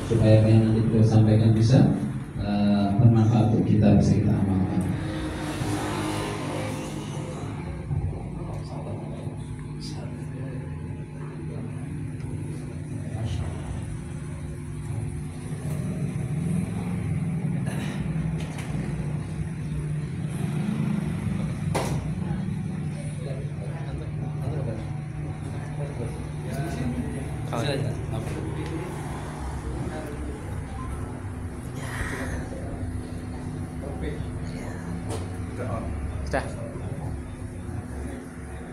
supaya apa yang nanti kita sampaikan bisa bermanfaat untuk kita, bisa kita amalkan.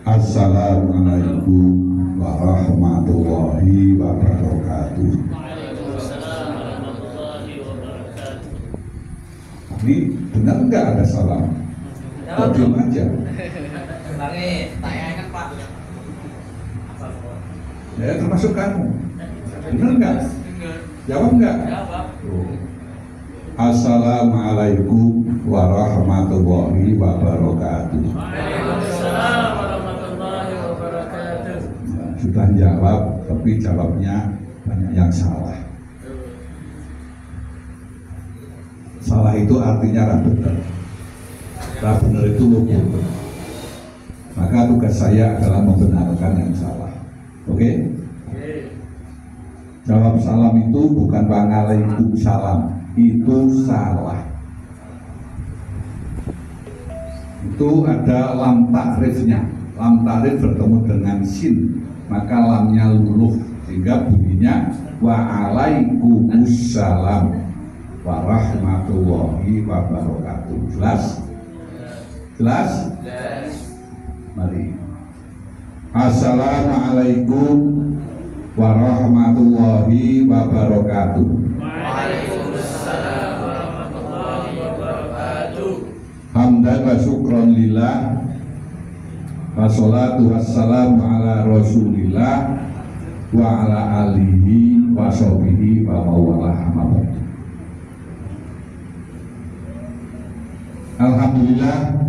Assalamualaikum warahmatullahi wabarakatuh. Ini benar nggak ada salam? Diam aja. Ya termasuk kamu. Benar nggak? Jawab nggak? Assalamualaikum warahmatullahi wabarakatuh. Sudah jawab, tapi jawabnya banyak yang salah. Salah itu artinya ra benar. Ra benar itu luput. Maka tugas saya adalah membenarkan yang salah. Oke? Jawab salam itu bukan waalaikumsalam, itu salah. Itu ada lam takrifnya. Lam takrif bertemu dengan sin, maka lamnya luluh sehingga bunyinya waalaikumsalam warahmatullahi wabarakatuh. Jelas? Jelas? Mari. Assalamualaikum warahmatullahi wabarakatuh. Waalaikumsalam warahmatullahi wabarakatuh. Hamdan wa syukron lillah. Wassalatu wassalamu ala rasulillah wa ala alihi wa sahbihi wa mawalah amabad. Alhamdulillah,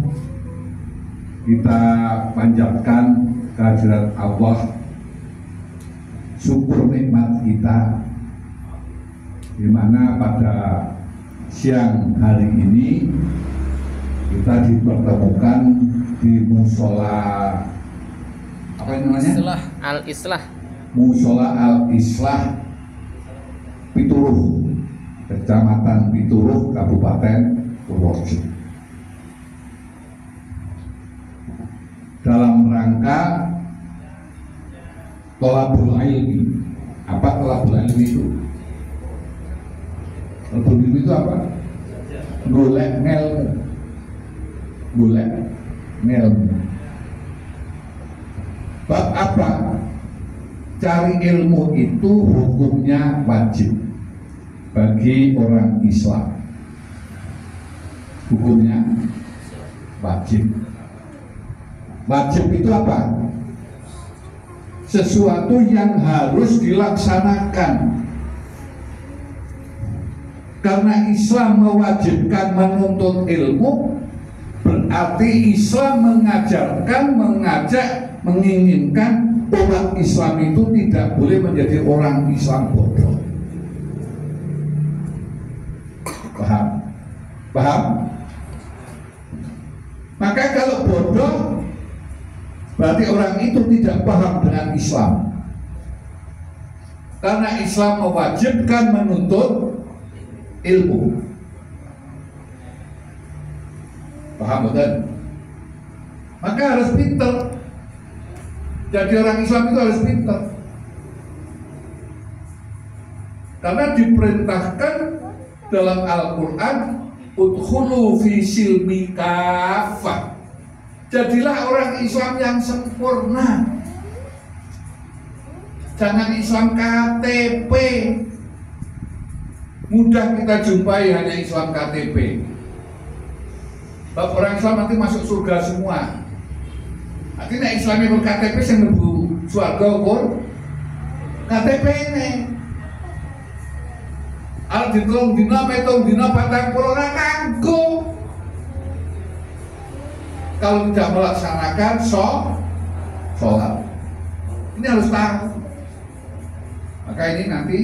kita panjatkan kehadirat Allah, syukur nikmat kita, di mana pada siang hari ini kita dipertemukan di musola apa ini namanya? Al-Islah. Musola Al-Islah Pituruh, Kecamatan Pituruh, Kabupaten Purworejo. Dalam rangka thalabul ilmi. Apa thalabul ilmi itu? Thalabul ilmi itu apa? Golek ngelmu. Golek ngelmu. Bab apa? Cari ilmu itu hukumnya wajib bagi orang Islam. Hukumnya wajib. Wajib itu apa? Sesuatu yang harus dilaksanakan. Karena Islam mewajibkan menuntut ilmu, berarti Islam mengajarkan, mengajak, menginginkan orang Islam itu tidak boleh menjadi orang Islam bodoh. Paham? Paham? Maka kalau bodoh, berarti orang itu tidak paham dengan Islam. Karena Islam mewajibkan menuntut ilmu. Paham betul? Maka harus pintar. Jadi orang Islam itu harus pintar. Karena diperintahkan dalam Al-Quran, udkhulu fi silmi kafah. Jadilah orang Islam yang sempurna. Jangan Islam KTP. Mudah kita jumpai hanya Islam KTP. Bab orang Islam nanti masuk surga semua. Artinya Islamnya ber-KTP yang lebu surga pun KTP ini. Al ditolong dina metong dina patang puluh kanggo. Kalau tidak melaksanakan sholat, ini harus tahu. Maka ini nanti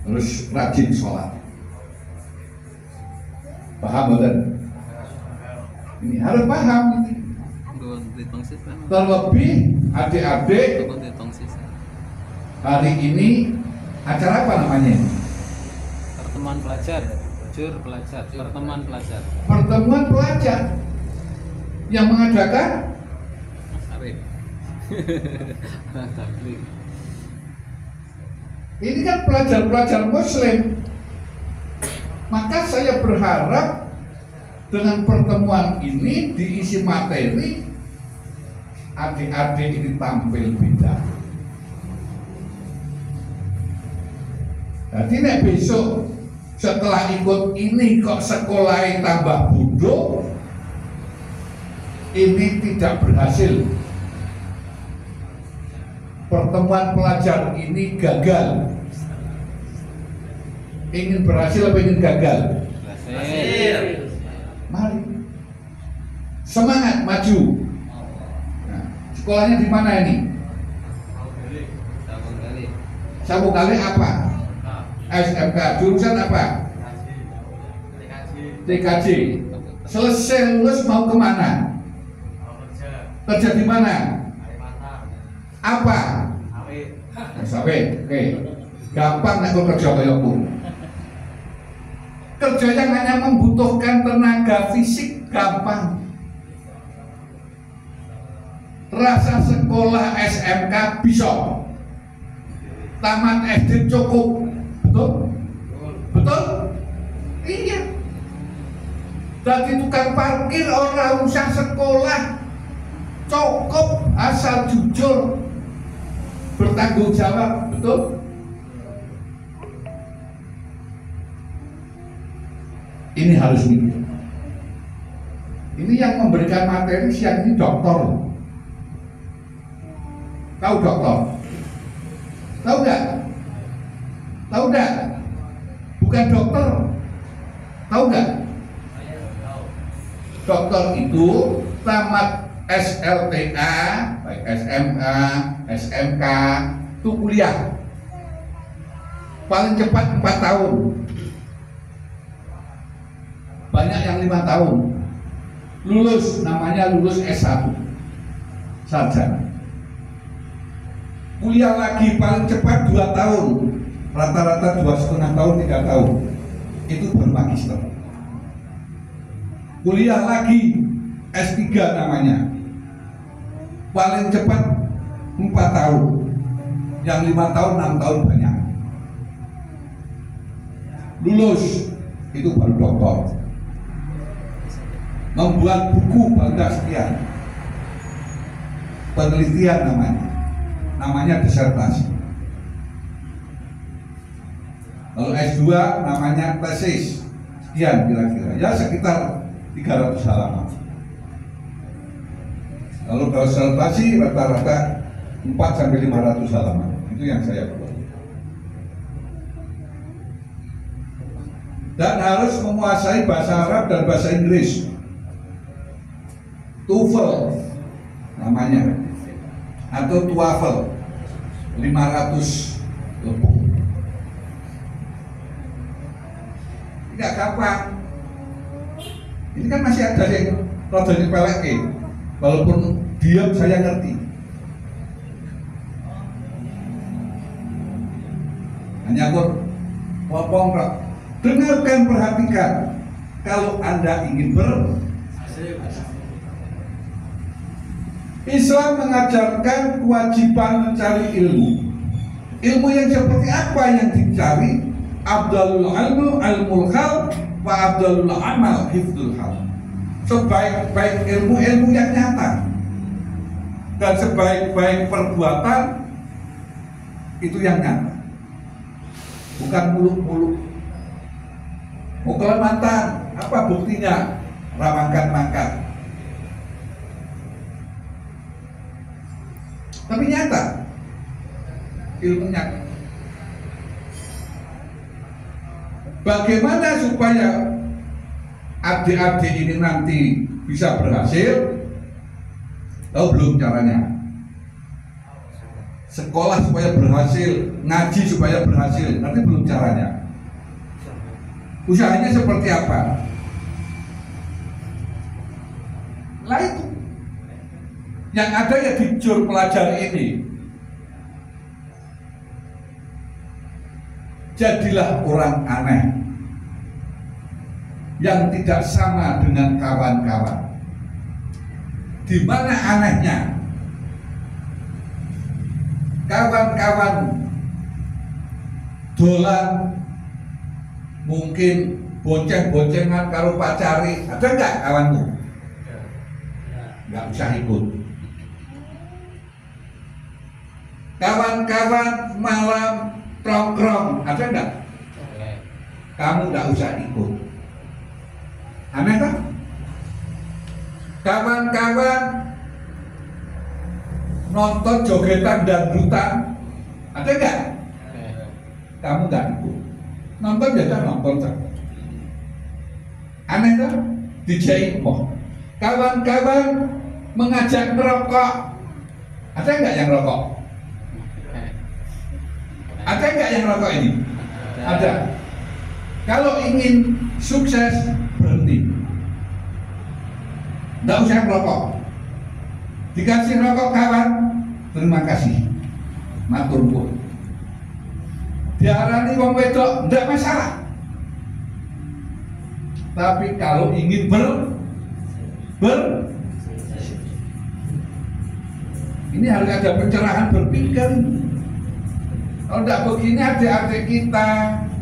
terus rajin sholat. Paham betul? Ini harus paham ini. Terlebih adik-adik hari ini acara apa namanya? Pertemuan pelajar, pertemuan pelajar. Pertemuan pelajar yang mengadakan Mas Arif. ini kan pelajar-pelajar Muslim. Maka saya berharap dengan pertemuan ini diisi materi, adik-adik ini tampil beda. Jadi nek besok setelah ikut ini kok sekolahnya tambah bodoh, ini tidak berhasil. Pertemuan pelajar ini gagal. Ingin berhasil apa ingin gagal? Berhasil. Mari semangat maju. Nah, sekolahnya di mana ini? Sambung kali apa? SMK. Jurusan apa? TKJ. Selesai lulus mau kemana? Kerja di mana? Apa? Sawit. Oke. Gampang nek kerja kaya aku. Kerja yang hanya membutuhkan tenaga fisik gampang. Rasa sekolah SMK bisa. Tamat SD cukup. Betul? Betul? Iya. Jadi tukang parkir orang usah sekolah, cukup asal jujur, bertanggung jawab. Betul? Ini harus mikir. Ini yang memberikan materi siang ini dokter. Tahu dokter? Tahu nggak? Tahu nggak? Bukan dokter. Tahu nggak? Dokter itu tamat SLTA, baik SMA, SMK, itu kuliah. Paling cepat 4 tahun. Banyak yang 5 tahun. Lulus, namanya lulus S1, sarjana. Kuliah lagi paling cepat 2 tahun, rata-rata 2,5 tahun, 3 tahun. Itu baru magister. Kuliah lagi S3 namanya, paling cepat 4 tahun, yang 5 tahun, 6 tahun banyak. Lulus, itu baru doktor. Membuat buku bangga sekian, penelitian namanya disertasi. Lalu S2 namanya tesis, sekian kira-kira, ya sekitar 300 halaman. Lalu kalau disertasi rata-rata 4-500 halaman, itu yang saya buat. Dan harus menguasai bahasa Arab dan bahasa Inggris. TOEFL namanya, atau TOEFL 500 lebih. Tidak gampang. Ini kan masih ada yang rodanya pelek, walaupun diam saya ngerti. Hanya kok ngomong, dengarkan, perhatikan. Kalau Anda ingin Islam mengajarkan kewajiban mencari ilmu. Ilmu yang seperti apa yang dicari? Abdalul ilmu ilmul hal wa abdalul amal hifdzul hal. Sebaik-baik ilmu yang nyata, dan sebaik-baik perbuatan itu yang nyata, bukan muluk-muluk. Mau kelematan, apa buktinya? Ramangkat-mangkat. Tapi nyata, ilmunya. Bagaimana supaya adik-adik ini nanti bisa berhasil? Tahu belum caranya? sekolah supaya berhasil, ngaji supaya berhasil, nanti belum caranya. Usahanya seperti apa? Lah itu. Yang ada ya di jur pelajar ini. Jadilah orang aneh yang tidak sama dengan kawan-kawan. Di mana anehnya? Kawan-kawan dolan mungkin bonceng-boncengan karo pacari, ada nggak kawanmu? Nggak usah ikut. Kawan-kawan malam tongkrong, ada nggak? Kamu nggak usah ikut. Aneh kan? Kawan-kawan nonton jogetan dan dangdutan, ada nggak? Kamu nggak ikut. Nonton biasa nonton saja. Aneh kan? DJ kok. Kawan-kawan mengajak merokok, ada nggak yang rokok? Ada nggak yang rokok ini? Ada. Kalau ingin sukses berhenti. Nggak usah merokok. Dikasih rokok kawan, terima kasih. Matur nuwun. Diarani wong wedok, nggak masalah. Tapi kalau ingin ini harus ada pencerahan berpikir. Kalau tidak begini adik-adik kita,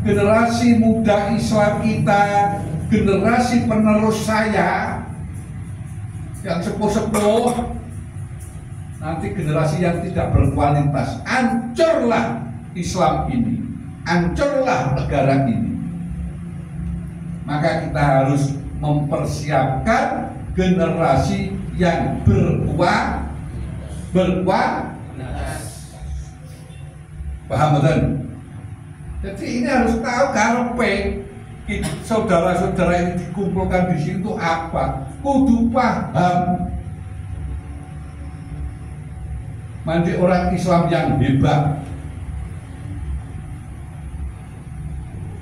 generasi muda Islam kita, generasi penerus saya yang sepuh-sepuh, nanti generasi yang tidak berkualitas, hancurlah Islam ini, hancurlah negara ini. Maka kita harus mempersiapkan generasi yang paham betul? Jadi ini harus tahu karepe saudara-saudara ini dikumpulkan di situ apa? Kudu paham. Mandi orang Islam yang hebat.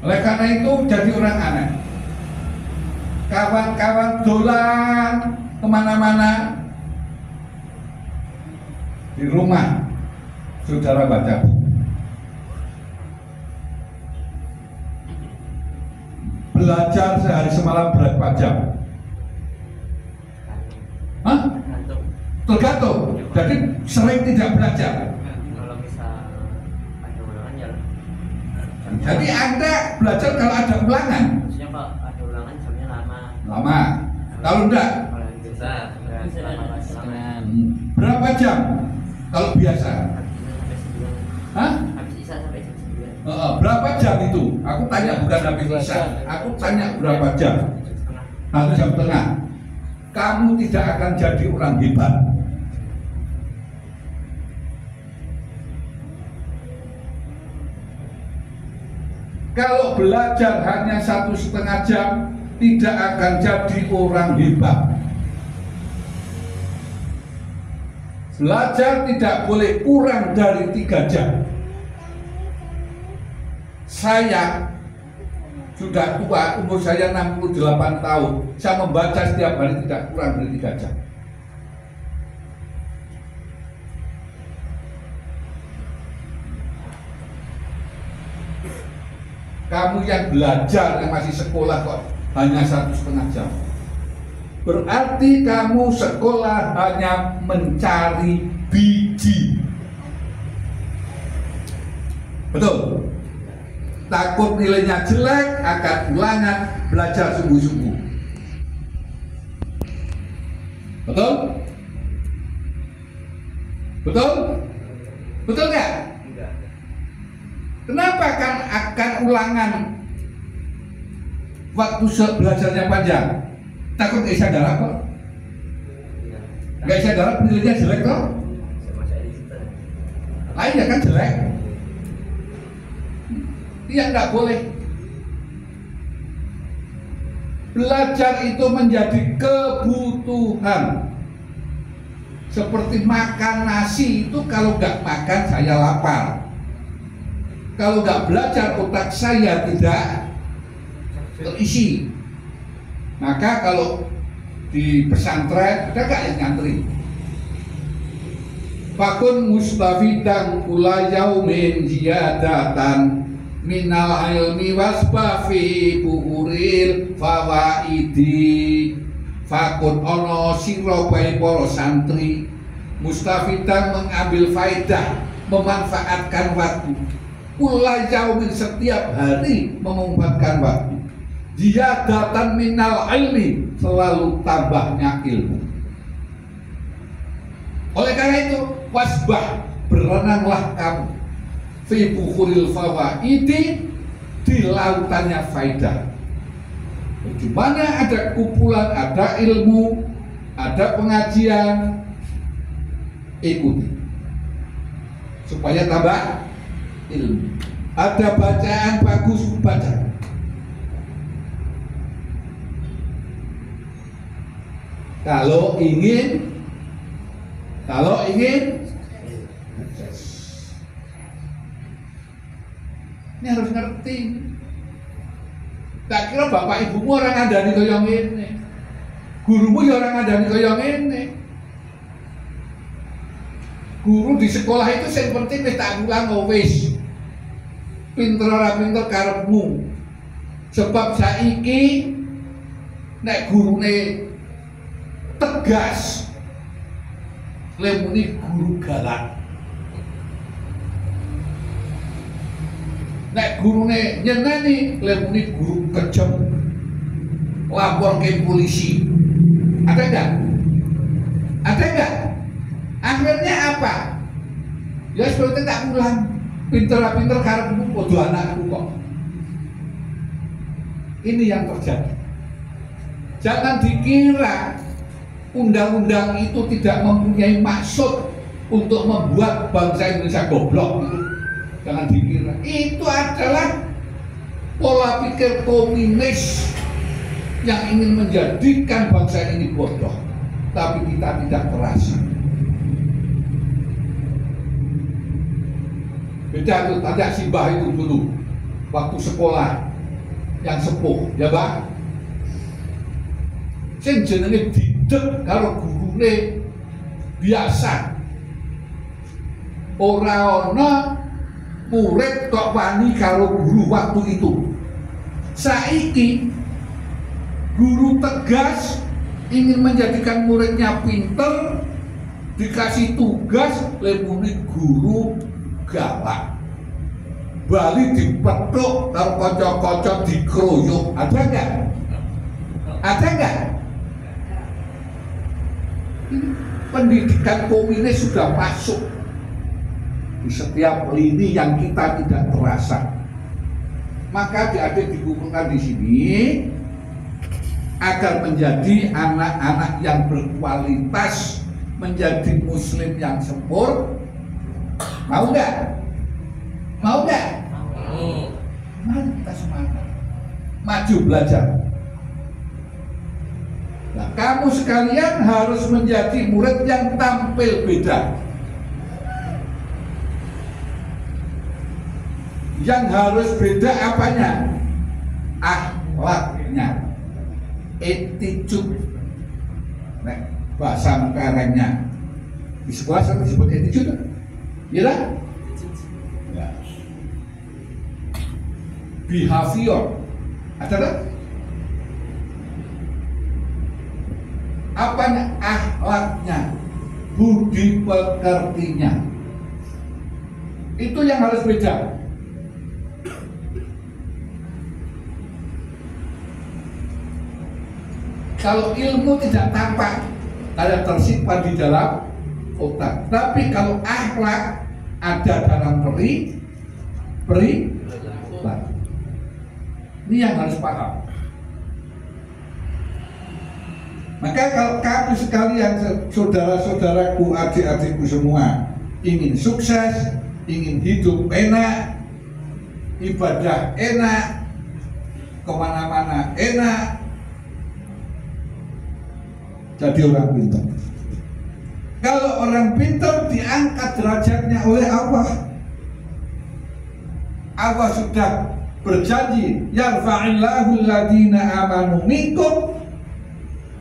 Oleh karena itu jadi orang aneh. Kawan-kawan dolan kemana-mana, di rumah saudara baca buku. Belajar sehari semalam berapa jam? Hah? Tergantung. Jadi sering tidak belajar. Kalau misal ada ulangan ya. Jadi Anda belajar kalau ada ulangan. Maksudnya kalau ada ulangan jamnya lama. Lama. Kalau enggak? Kalau yang biasa lama. Berapa jam? Kalau biasa? Sampai 9. Hah? Habis isya sampai jam 9. Berapa jam itu? Aku tanya bukan habis isya. Aku tanya berapa jam? 1 jam setengah. Kamu tidak akan jadi orang hebat. Kalau belajar hanya 1,5 jam, tidak akan jadi orang hebat. Belajar tidak boleh kurang dari 3 jam. Saya sudah tua, umur saya 68 tahun. Saya membaca setiap hari tidak kurang dari 3 jam. Kamu yang belajar, yang masih sekolah kok hanya 1,5 jam. Berarti kamu sekolah hanya mencari biji. Betul? Takut nilainya jelek, akan ulangan, belajar sungguh-sungguh. Betul? Betul? Betul nggak? Kenapa kan akan ulangan waktu belajarnya panjang? Takut nggak bisa darah kok? Nggak bisa darah nilainya jelek kok? Lain ya kan jelek. Iya nggak boleh. Belajar itu menjadi kebutuhan. Seperti makan nasi itu, kalau nggak makan saya lapar. Kalau nggak belajar, otak saya tidak terisi. Maka kalau di pesantren ada nggak yang ngantri? Fakun mustafidan kula yaumin ziyadatan minal ilmi wasbafi buhuril fawaidi. Fakun ono sira bae para santri mustafidan mengambil faedah, memanfaatkan waktu. Kula yaumin setiap hari memanfaatkan waktu. Ziyadatan minal ilmi, selalu tambahnya ilmu. Oleh karena itu, wasbah, berenanglah kamu fi buhuril fawaidi, di lautannya faidah. Di mana ada kumpulan, ada ilmu, ada pengajian, ikuti supaya tambah ilmu. Ada bacaan bagus, baca. Kalau ingin sukses, ini harus ngerti. Tak kira bapak ibumu orang ngandani kaya ngene, gurumu ya orang ngandani kaya ngene. Guru di sekolah itu yang penting wis tak ulang wis. Pinter ora pinter karepmu. Sebab saiki nek gurune tegas, lemuni guru galak. Nek gurune nyeneni, lemuni guru kejem. Lapor ke polisi. Ada enggak? Ada enggak? Akhirnya apa? Ya seperti tak ulang. Pinter-pinter karepmu podo anakku kok. Ini yang terjadi. Jangan dikira undang-undang itu tidak mempunyai maksud untuk membuat bangsa Indonesia goblok. Jangan dikira. Itu adalah pola pikir komunis yang ingin menjadikan bangsa ini bodoh. Tapi kita tidak terasa. Beda tuh, tanda Simbah itu dulu waktu sekolah yang sepuh, ya Bang. Sing jenenge didek karo gurune biasa. Ora ana murid kok wani karo guru waktu itu. Saiki guru tegas ingin menjadikan muridnya pinter, dikasih tugas lemuni guru galak. Bali dipethuk karo kanca-kanca dikroyok. Ada enggak? Ada enggak? Pendidikan komunis sudah masuk di setiap lini yang kita tidak terasa. Maka adik-adik dikumpulkan di sini agar menjadi anak-anak yang berkualitas, menjadi muslim yang sempurna. Mau nggak? Mau nggak? Mari kita semangat, maju belajar. Nah, kamu sekalian harus menjadi murid yang tampil beda. Yang harus beda apanya? Akhlaknya, attitude. Nah, bahasa kerennya di sekolah saya disebut attitude. Iya lah? Ya. Behavior. Ada tak? Apanya? Akhlaknya, budi pekertinya. Itu yang harus beda. Kalau ilmu tidak tampak, tidak tersimpan di dalam otak. Tapi kalau akhlak ada dalam perilaku. Ini yang harus paham. Maka kalau kamu sekalian, saudara-saudaraku, adik-adikku semua, ingin sukses, ingin hidup enak, ibadah enak, kemana-mana enak, jadi orang pintar. Kalau orang pintar diangkat derajatnya oleh Allah. Allah sudah berjanji, yarfa'illahu alladhina amanu minkum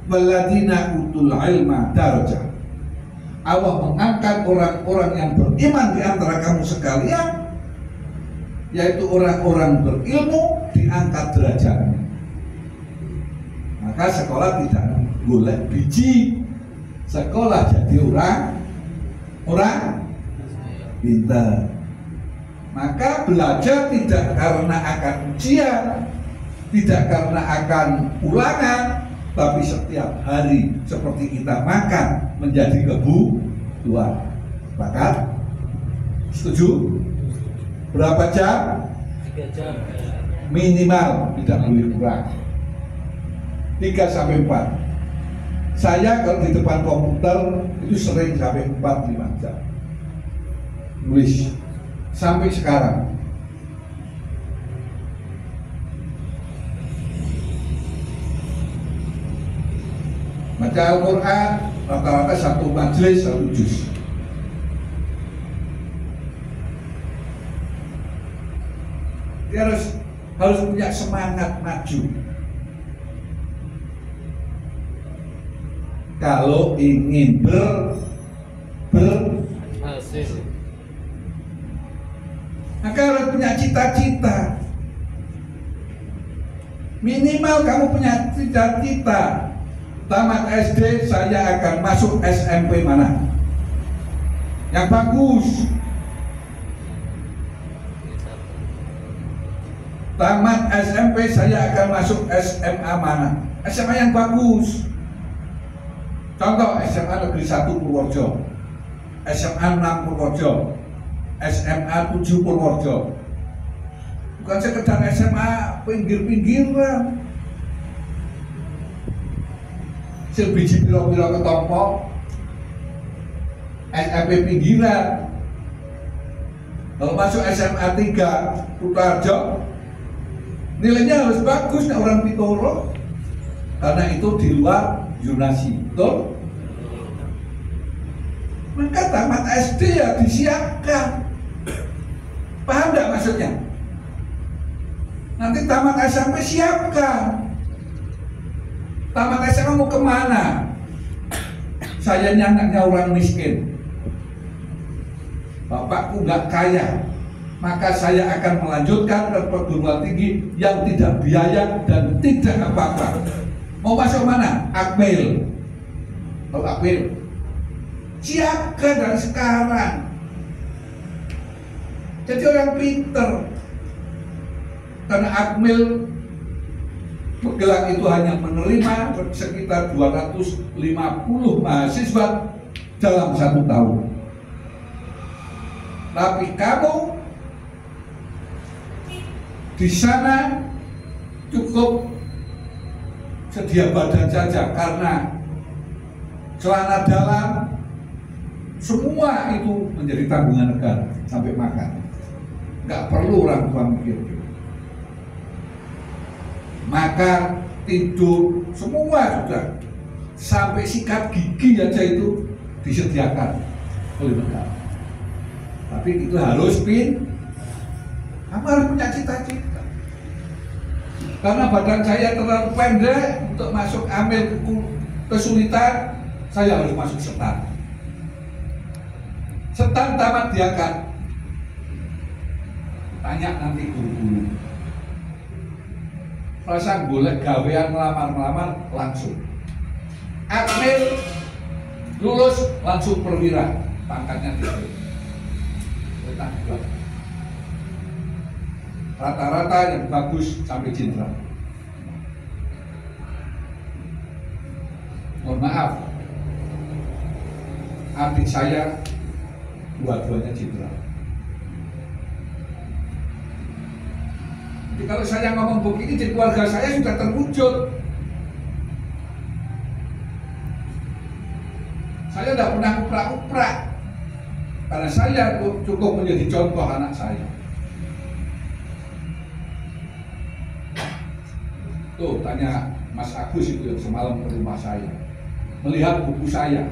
walladhina utul ilma darajat. Allah mengangkat orang-orang yang beriman di antara kamu sekalian, yaitu orang-orang berilmu, diangkat derajatnya. Maka sekolah tidak boleh biji, sekolah jadi orang pintar. Maka belajar tidak karena akan ujian, tidak karena akan ulangan, tapi setiap hari seperti kita makan menjadi kebutuhan. Sepakat? Setuju? Berapa jam? 3 jam. Minimal, tidak boleh kurang. 3 sampai 4. Saya kalau di depan komputer itu sering sampai 4-5 jam nulis sampai sekarang. Baca Al-Quran rata-rata 1 majelis 1 juz. Dia harus punya semangat maju. Kalau ingin Hasil. maka harus punya cita-cita. Minimal kamu punya cita-cita. Tamat SD saya akan masuk SMP mana? Yang bagus. Tamat SMP saya akan masuk SMA mana? SMA yang bagus. Contoh SMA Negeri 1 Purworejo, SMA 6 Purworejo, SMA 7 Purworejo. Bukan sekedar SMA pinggir-pinggiran. Sebiji piro-piro ketompo, SMP pinggiran. Kalau masuk SMA 3 Kutoarjo, nilainya harus bagus nih orang Pitoro, karena itu di luar zonasi, betul? Maka tamat SD ya disiapkan. Paham nggak maksudnya? Nanti tamat SMP siapkan. Tamat SMA mau kemana? Saya anaknya orang miskin, bapakku nggak kaya, maka saya akan melanjutkan ke perguruan tinggi yang tidak biaya dan tidak apa-apa. Mau masuk mana? Akmil. Tahu Akmil? Siapkan dari sekarang. Jadi orang pinter. Karena Akmil Magelang itu hanya menerima sekitar 250 mahasiswa dalam 1 tahun. Tapi kamu di sana cukup sedia badan saja, karena celana dalam semua itu menjadi tanggungan negara sampai makan. Nggak perlu orang tua mikir. Makan, tidur, semua sudah, sampai sikat gigi aja itu disediakan oleh negara. Tapi itu harus kamu harus punya cita-cita. Karena badan saya terlalu pendek untuk masuk amil kesulitan, saya harus masuk setan. Setan tamat diangkat. Tanya nanti guru-guru. Perasaan boleh gawean melamar langsung. Akmil lulus langsung perwira, pangkatnya tinggi. Rata-rata yang bagus sampai jenderal. Mohon maaf, adik saya dua-duanya jenderal. Jadi kalau saya ngomong begini di keluarga saya sudah terwujud. Saya tidak pernah uprak-uprak, karena saya cukup menjadi contoh anak saya. Tuh tanya Mas Agus itu yang semalam ke rumah saya, melihat buku saya.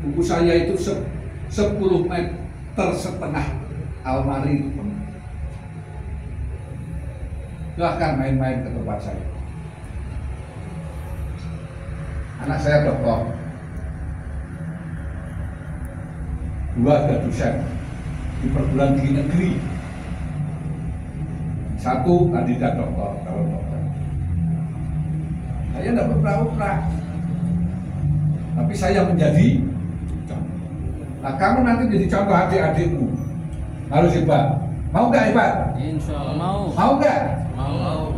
buku saya itu 10 meter setengah almari itu penuh. Silahkan main-main ke tempat saya. Anak saya dokter, 2 ada dosen di perguruan tinggi negeri, 1 kandidat dokter kalau dokter. Saya tidak berpura-pura, tapi saya menjadi contoh. Nah, kamu nanti jadi contoh adik-adikmu, harus hebat. Mau nggak hebat? Insya Allah mau. Mau nggak? Mau.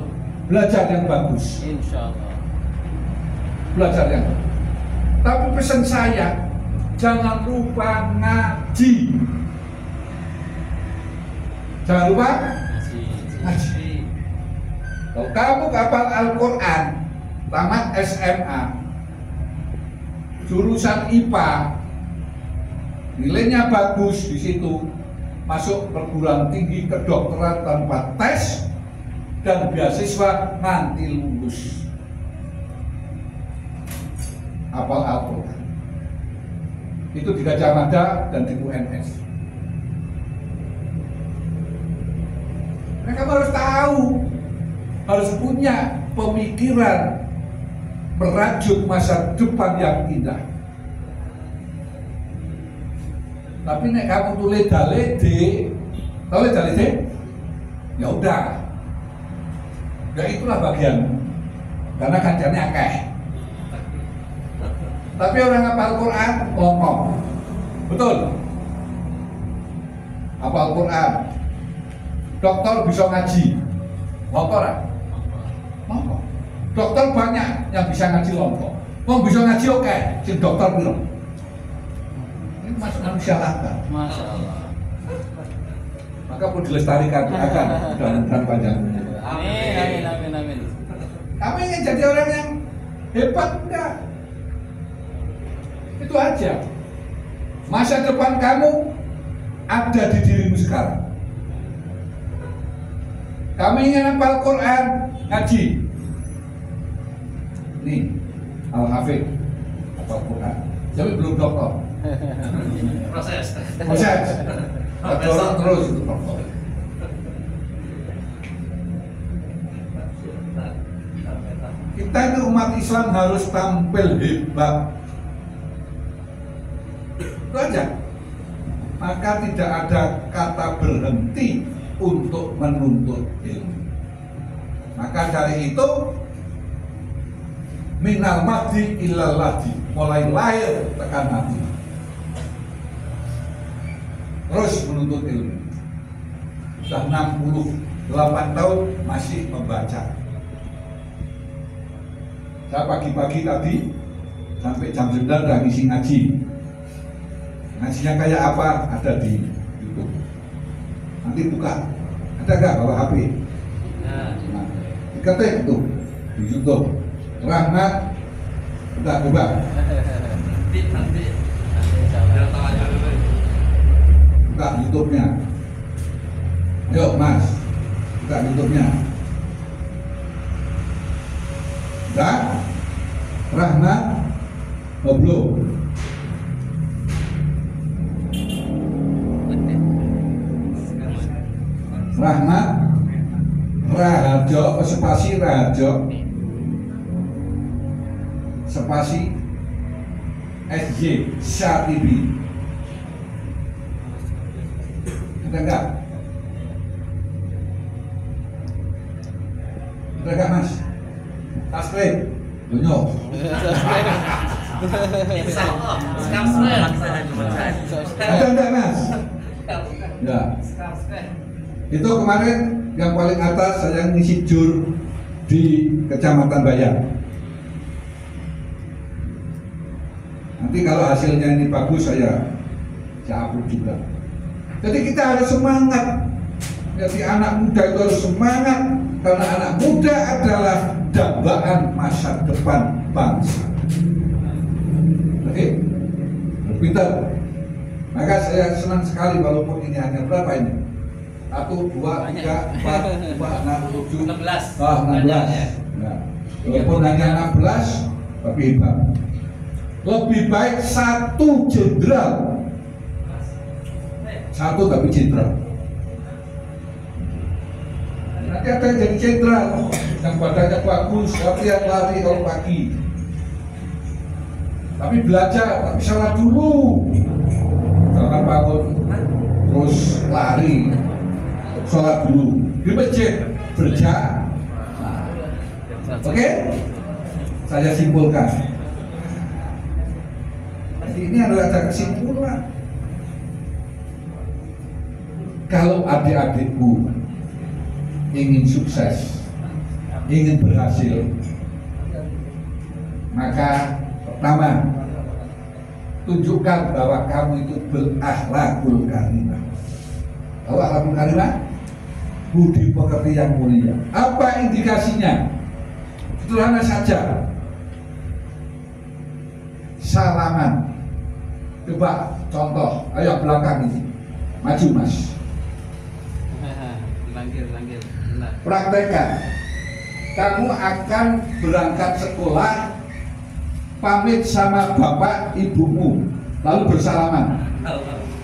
Belajar yang bagus. Insya Allah. Belajar yang bagus. Tapi pesan saya, jangan lupa ngaji. Jangan lupa ngaji. Kalau kamu hafal Al-Quran, tamat SMA, jurusan IPA, nilainya bagus di situ, masuk perguruan tinggi kedokteran tanpa tes dan beasiswa nanti lulus. Hafal Al-Quran. Itu di Gajah Mada dan di UNS. Mereka harus tahu, harus punya pemikiran merajut masa depan yang indah. Tapi nek kamu tuh leda-lede, tahu leda-lede? Ya udah, ya itulah bagianmu, karena kancane akeh. Tapi orang hafal Quran ngomong, betul? Hafal Quran, dokter bisa ngaji, ngomong lah. Ngomong. Dokter banyak yang bisa ngaji lompok. Mau bisa ngaji oke, sing dokter bilang. Ini masuk manusia langka. Masya Allah. Maka perlu dilestarikan akan mudah-mudahan panjang. Amin. Kamu ingin jadi orang yang hebat enggak? Itu aja. Masa depan kamu ada di dirimu sekarang. Kamu ingin hafal Quran, ngaji. Nih, Al-Hafidh hafal Quran. Tapi belum dokter. Proses. Dokter terus itu dokter. Kita ini umat Islam harus tampil hebat. Itu aja. Maka tidak ada kata berhenti untuk menuntut ilmu. Maka dari itu minal mahdi ilal lahdi, mulai lahir tekan mati terus menuntut ilmu. Sudah 68 tahun masih membaca. Saya pagi-pagi tadi sampai jam 9 udah ngisi ngaji. Ngajinya kayak apa? Ada di YouTube. Nanti buka. Ada nggak bawa HP? Nah, diketik itu di YouTube. Rahmat, udah coba. Nanti. Buka YouTube-nya. Ayo Mas, buka YouTube-nya. Udah? Rahmat, belum. Rahmat, Raharjo, spasi Raharjo, spasi SJ Syatibi. Ada enggak? Ada enggak Mas? Subscribe, Dunyo. Ada enggak Mas? Ya. Itu kemarin yang paling atas saya ngisi jur di Kecamatan Bayang. Nanti kalau hasilnya ini bagus saya upload juga. Jadi kita harus semangat. Jadi anak muda itu harus semangat karena anak muda adalah dambaan masa depan bangsa. Oke, pintar. Maka saya senang sekali walaupun ini hanya berapa ini? 1, 2, 3, 4, 5, 6, 7, 16. 16. Nah, walaupun hanya 16, tapi hebat. Lebih baik satu jenderal, satu tapi jenderal. Nanti ada yang jadi jenderal, yang badannya bagus, latihan lari kalau pagi. Tapi belajar, tapi salah dulu. Jangan bangun, terus lari, sholat dulu di masjid, berjamaah. Oke? Saya simpulkan. Ini adalah kesimpulan. Kalau adik-adikku ingin sukses, ingin berhasil, maka pertama, tunjukkan bahwa kamu itu berakhlakul karimah. Tahu akhlakul karimah? Budi pekerti yang mulia. Apa indikasinya? Sederhana saja. Salaman. Coba contoh, ayo belakang ini, maju mas. Langgir. Benar. Praktekkan. Kamu akan berangkat sekolah, pamit sama bapak ibumu, lalu bersalaman.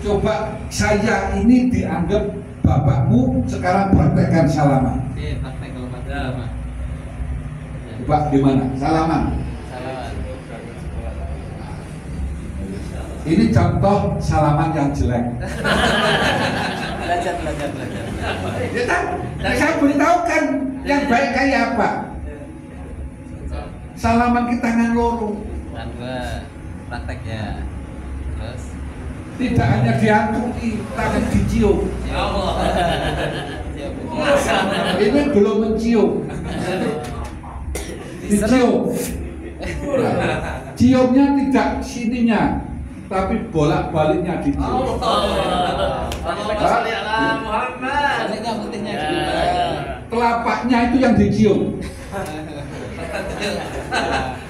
Coba saya ini dianggap bapakmu, sekarang praktekkan salaman. Oke, praktek kalau pada. Coba gimana? Salaman. Salaman. Ini contoh salaman yang jelek. Belajar. Ya kan? Saya beritahu kan yang baik kayak apa? Salaman kita tangan loro. Dan gua praktek ya. Terus Tidak hanya diantui, tapi dicium. ya Allah. Ini belum mencium. Dicium. Ciumnya tidak sininya, tapi bolak-baliknya dicium. Allahumma sholli ala Muhammad. Baliknya putihnya Telapaknya itu yang dicium.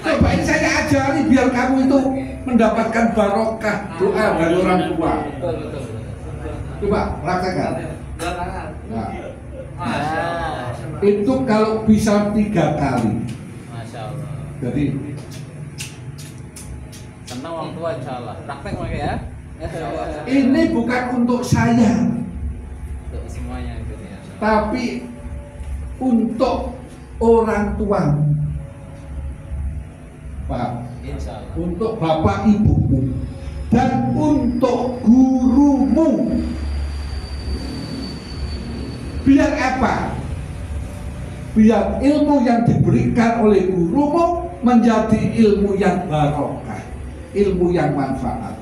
Coba ini saya ajari biar kamu itu mendapatkan barokah doa dari orang tua. Betul. Coba praktekkan. Nah, Masya itu kalau bisa 3 kali. Allah. Jadi Senang orang tua insya Allah. Praktek mereka ya. Insya Allah. ini bukan untuk saya, Untuk semuanya gitu ya. tapi untuk orang tua. Paham? Insya Allah. Untuk bapak ibumu dan untuk gurumu. Biar apa? Biar ilmu yang diberikan oleh gurumu menjadi ilmu yang barokah, ilmu yang manfaat.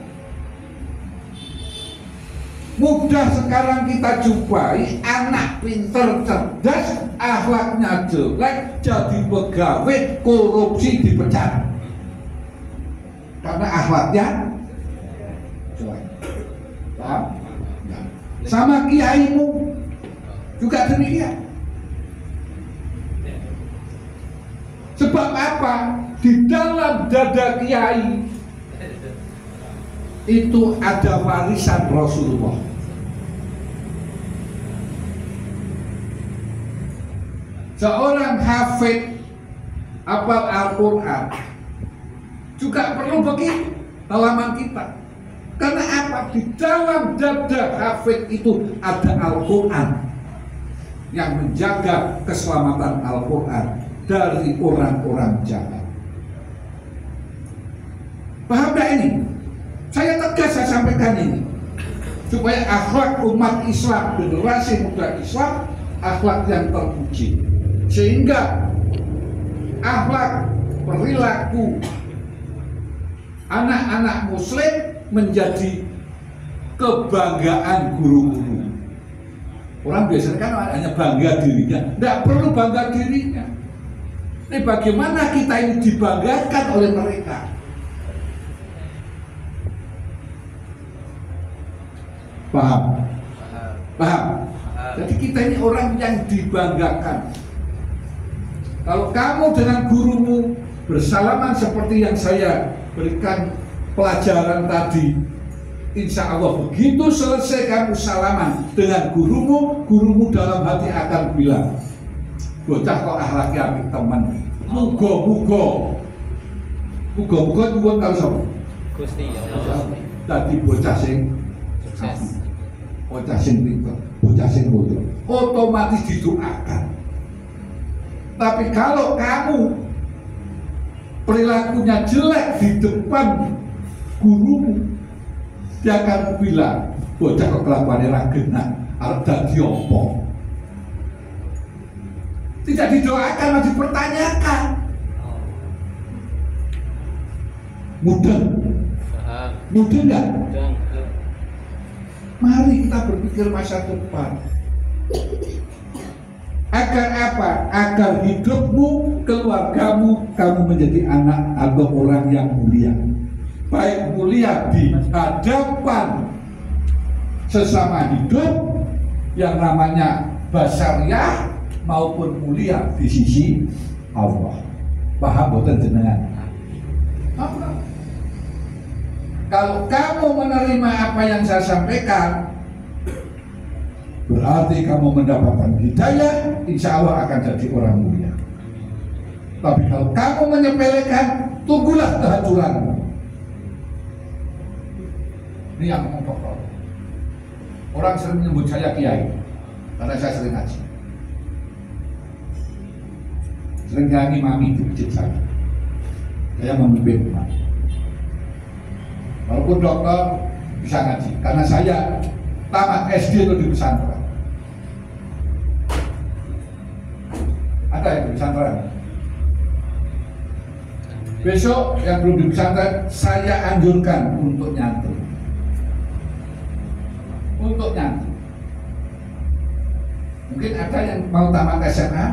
Mudah sekarang kita jumpai anak pinter, cerdas, akhlaknya jelek, jadi pegawai, korupsi, dipecat. Karena akhlaknya jelek. Paham? Nah, sama kiaimu juga demikian. Sebab apa? Di dalam dada kiai itu ada warisan Rasulullah. Seorang hafid hafal Al-Quran juga perlu begitu halaman kita. Karena apa? Di dalam dada hafid itu ada Al-Quran yang menjaga keselamatan Al-Quran dari orang-orang jahat. Paham gak ini? Saya tegas saya sampaikan ini supaya akhlak umat Islam, generasi muda Islam, akhlak yang terpuji, sehingga akhlak perilaku anak-anak muslim menjadi kebanggaan guru-guru. Orang biasanya kan hanya bangga dirinya, tidak perlu bangga dirinya. Ini bagaimana kita ini dibanggakan oleh mereka. Paham? Paham? Jadi kita ini orang yang dibanggakan. Kalau kamu dengan gurumu bersalaman seperti yang saya berikan pelajaran tadi, insya Allah begitu selesai kamu salaman dengan gurumu, gurumu dalam hati akan bilang, bocah kok akhlaknya apik teman, mugo-mugo Muga-muga nyuwun karo sapa? Gusti Allah. Dadi bocah sing Sukses. bocah sing pinter, bocah sing bodoh, otomatis didoakan. Tapi kalau kamu perilakunya jelek di depan gurumu, dia akan bilang, bocah kok kelakuannya ra genah, arep dadi apa? Tidak didoakan, malah dipertanyakan. Mudah, Paham. mudah nggak? Dan Mari kita berpikir masa depan. Agar apa? Agar hidupmu, keluargamu, kamu menjadi anak atau orang yang mulia. Baik mulia di hadapan sesama hidup yang namanya basariah maupun mulia di sisi Allah. Paham boten jenengan? Apa? Kalau kamu menerima apa yang saya sampaikan, berarti kamu mendapatkan hidayah, insya Allah akan jadi orang mulia. Tapi kalau kamu menyepelekan, tunggulah kehancuranmu. Ini yang ngomong pokok. Orang sering menyebut saya kiai, karena saya sering ngaji. Sering nyanyi mami di masjid saya. Saya memimpin mami. Walaupun dokter bisa ngaji, karena saya tamat SD itu di pesantren. Ada yang di pesantren. Besok yang belum di pesantren, saya anjurkan untuk nyantri. Untuk nyantri. Mungkin ada yang mau tamat SMA?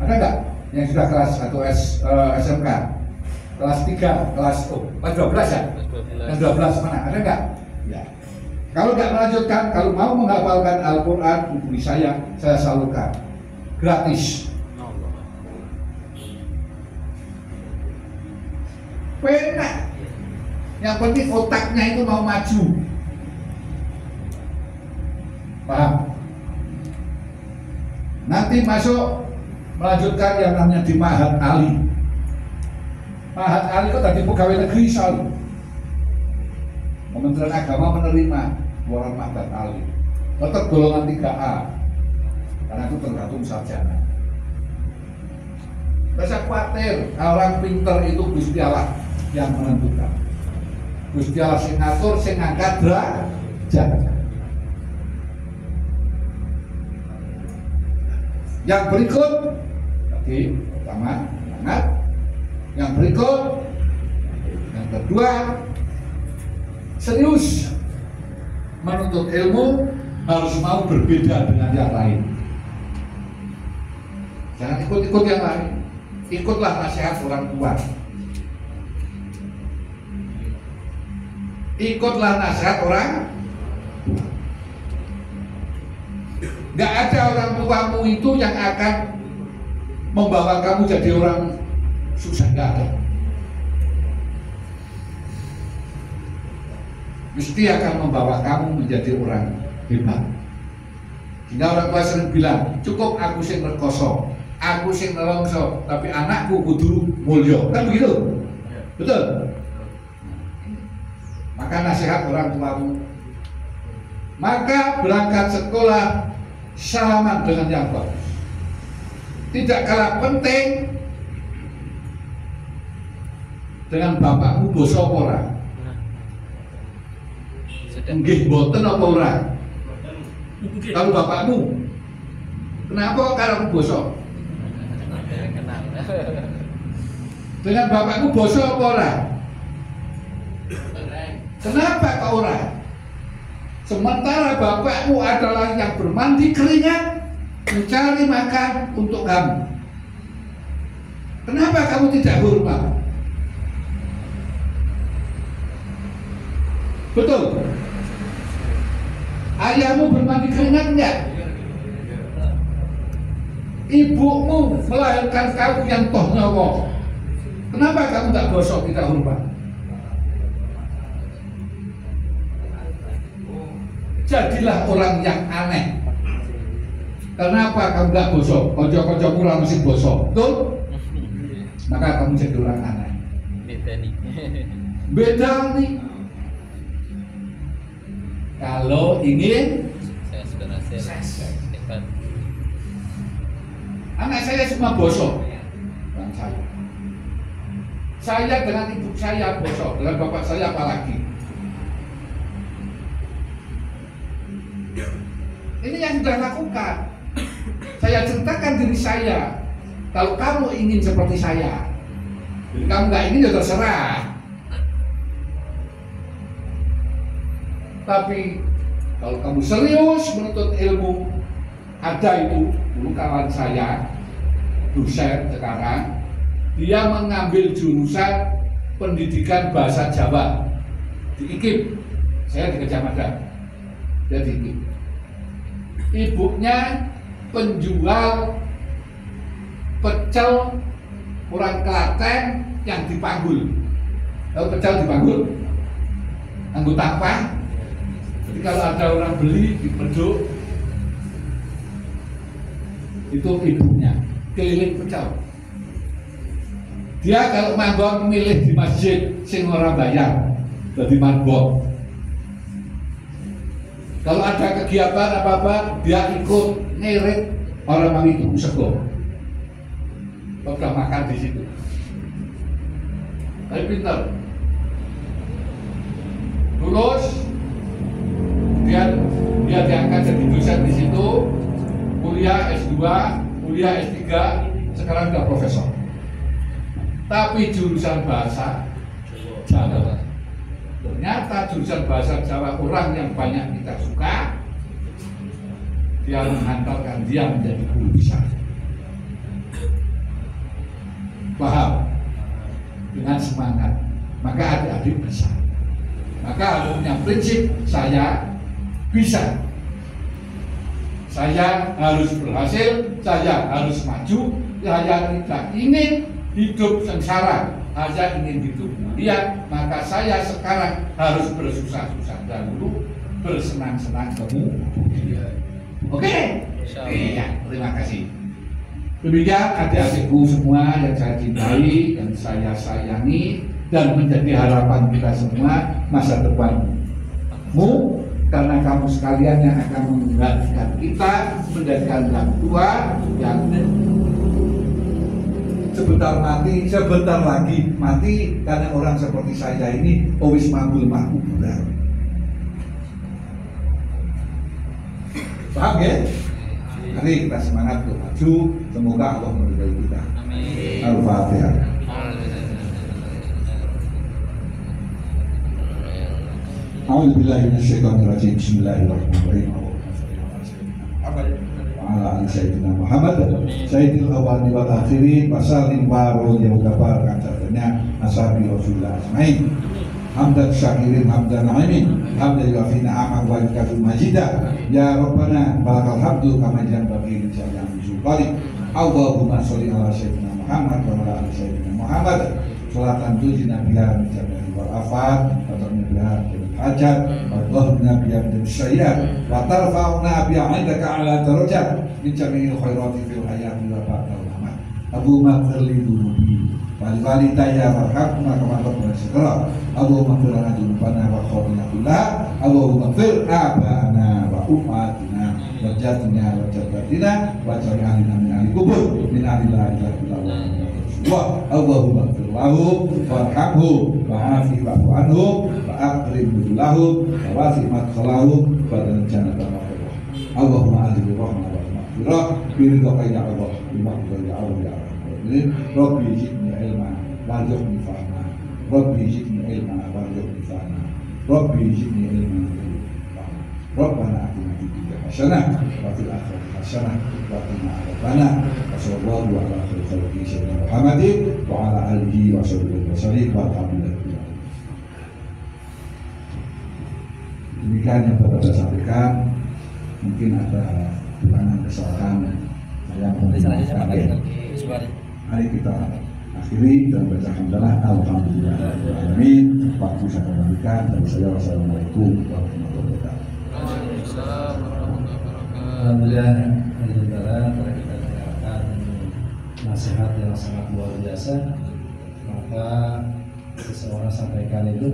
Ada nggak yang sudah kelas 1 SMK? Kelas 3, kelas 12 ya? Yang 12 mana? Ada nggak? Ya. Kalau nggak melanjutkan, kalau mau menghafalkan Al-Quran, hubungi saya salurkan. Gratis. Penak. Yang penting otaknya itu mau maju. Paham? Nanti masuk melanjutkan yang namanya di Mahat Ali. Mahat Ali itu tadi pegawai negeri selalu. Kementerian Agama menerima orang Mahat Ali. Tetap golongan 3A. Karena itu tergantung sarjana. Rasa khawatir, orang pinter itu Gusti Allah yang menentukan. Gusti Allah sing ngatur, sing ngangkat derajat. Yang berikut, oke, pertama, semangat. Yang berikut, yang kedua, serius menuntut ilmu, harus mau berbeda dengan yang lain. Jangan ikut-ikut yang lain. Ikutlah nasihat orang tua. Ikutlah nasihat orang tua. Gak ada orang tuamu itu yang akan membawa kamu jadi orang susah, gak ada. Mesti akan membawa kamu menjadi orang hebat. Sehingga orang tua sering bilang, cukup aku sing rekoso, aku sing nelongso, tapi anakku kudu mulya. Kan begitu? Betul? Maka nasihat orang tuamu. Maka berangkat sekolah salaman dengan yang bagus. Tidak kalah penting dengan bapakmu basa apa ora? Nggih mboten apa ora? Kalau bapakmu, kenapa karo basa? Dengan bapakmu basa apa ora? Kenapa kau ora? Sementara bapakmu adalah yang bermandi keringat, mencari makan untuk kamu. Kenapa kamu tidak hormat? Betul? Ayahmu bermandi keringat enggak? Ibumu melahirkan kamu yang toh nyawa. Kenapa kamu tak bosok, tidak hormat? Jadilah orang yang aneh. Kenapa kamu gak bosok? Konco-koncomu ora mesti bosok, betul? Maka kamu jadi orang aneh. Beda nih. Kalau ingin Saya sudah berhasil. Hebat. anak saya semua bosok, bukan saya. Saya dengan ibu saya bosok, dengan bapak saya apalagi. Ini yang sudah lakukan. Saya ceritakan diri saya. Kalau kamu ingin seperti saya, jadi kamu nggak ingin ya terserah. Tapi kalau kamu serius menuntut ilmu, ada itu dulu kawan saya, dosen sekarang, dia mengambil jurusan pendidikan bahasa Jawa di IKIP. Saya di Gajah Mada, dia di IKIP. Ibunya penjual pecel orang Klaten yang dipanggul. Kalau pecel dipanggul, anggota apa? Jadi kalau ada orang beli di beduk, itu ibunya keliling pecel. Dia kalau manggon milih di masjid sing ora bayar, jadi manggon. Kalau ada kegiatan apa-apa, dia ikut ngirit orang itu sego. Udah makan di situ. Tapi pintar. Lulus, dia diangkat jadi dosen di situ, kuliah S2, kuliah S3, sekarang udah profesor. Tapi jurusan bahasa Jawa. Ternyata jurusan bahasa Jawa orang yang banyak kita suka, dia menghantarkan dia menjadi guru besar. Paham? Dengan semangat, maka adik-adik bisa. Maka harus punya prinsip, saya bisa. Saya harus berhasil, saya harus maju, saya tidak ingin hidup sengsara, saya ingin hidup mulia, maka saya sekarang harus bersusah-susah dahulu, bersenang-senang kemudian. Oke? Iya, terima kasih. Demikian adik-adikku semua yang saya cintai dan saya sayangi dan menjadi harapan kita semua masa depanmu, karena kamu sekalian yang akan menggantikan kita menjadikan orang tua yang sebentar lagi mati karena orang seperti saya ini wis mambul makubur. Paham ya? Mari kita semangat untuk maju, semoga Allah meridai kita. Amin. Al-Fatihah. A'udzubillahi minasyaitonir rajim. Bismillahirrahmanirrahim. Wa ala ali sayyidina Muhammad sayyidil awwalin wal akhirin wa sallim wa radhiyallahu kabar katanya ashabi Rasulullah ajmain. Hamdan syakirin hamdan na'imin hamdan yuafina amak wa yukafir majidah. Ya Rabbana barakal hamdu kama janbaghi li jalali sultani. Allahumma sholli ala sayyidina Muhammad wa ala ali sayyidina Muhammad. Sholatan tujina biha min jami'il wal afat wa tarbiha bil hajat wa dhahbina biha min syai'at wa tarfa'una biha 'indaka 'ala darajat min jami'il khairati fil hayati wa ba'dal mamat. Allahumma ighfir li dhunubi walidayya warhamhuma kama rabbayani shaghira. Allahumma ighfir lana dhunubana wa khati'atina. Allahumma ighfir abana wa ummatina wa jadina wa jaddatina wa jami'alina min ahli kubur min ahli la ilaha illallah wa Allahumma ighfir lahu warhamhu wa afi wa'fu anhu wa akrim lahu wa wasi' madkhalahu wa jannata ma'wa. Allahumma adil rahmah wa maghfirah bi ridha ya Allah bi maghfirah ya Allah ya Rabbi zidni ilma warzuqni fahma. Rabbi zidni ilma warzuqni fahma. Rabbi zidni ilma warzuqni fahma. Rabbana atina fid dunya hasanah wa fil akhirati hasanah wa qina adzabannar. Wassallallahu ala khairi sayyidina Muhammadin wa ala alihi wa sahbihi wasallam walhamdulillah. Demikian yang dapat saya sampaikan. Mungkin ada kekurangan kesalahan saya mohon maaf. Mari kita akhiri dan baca hamdalah alhamdulillahirrahmanirrahim. Waktu saya kembalikan dari saya. Wassalamualaikum warahmatullahi wabarakatuh. Alhamdulillah, telah kita dengarkan nasihat yang sangat luar biasa. Maka seseorang sampaikan itu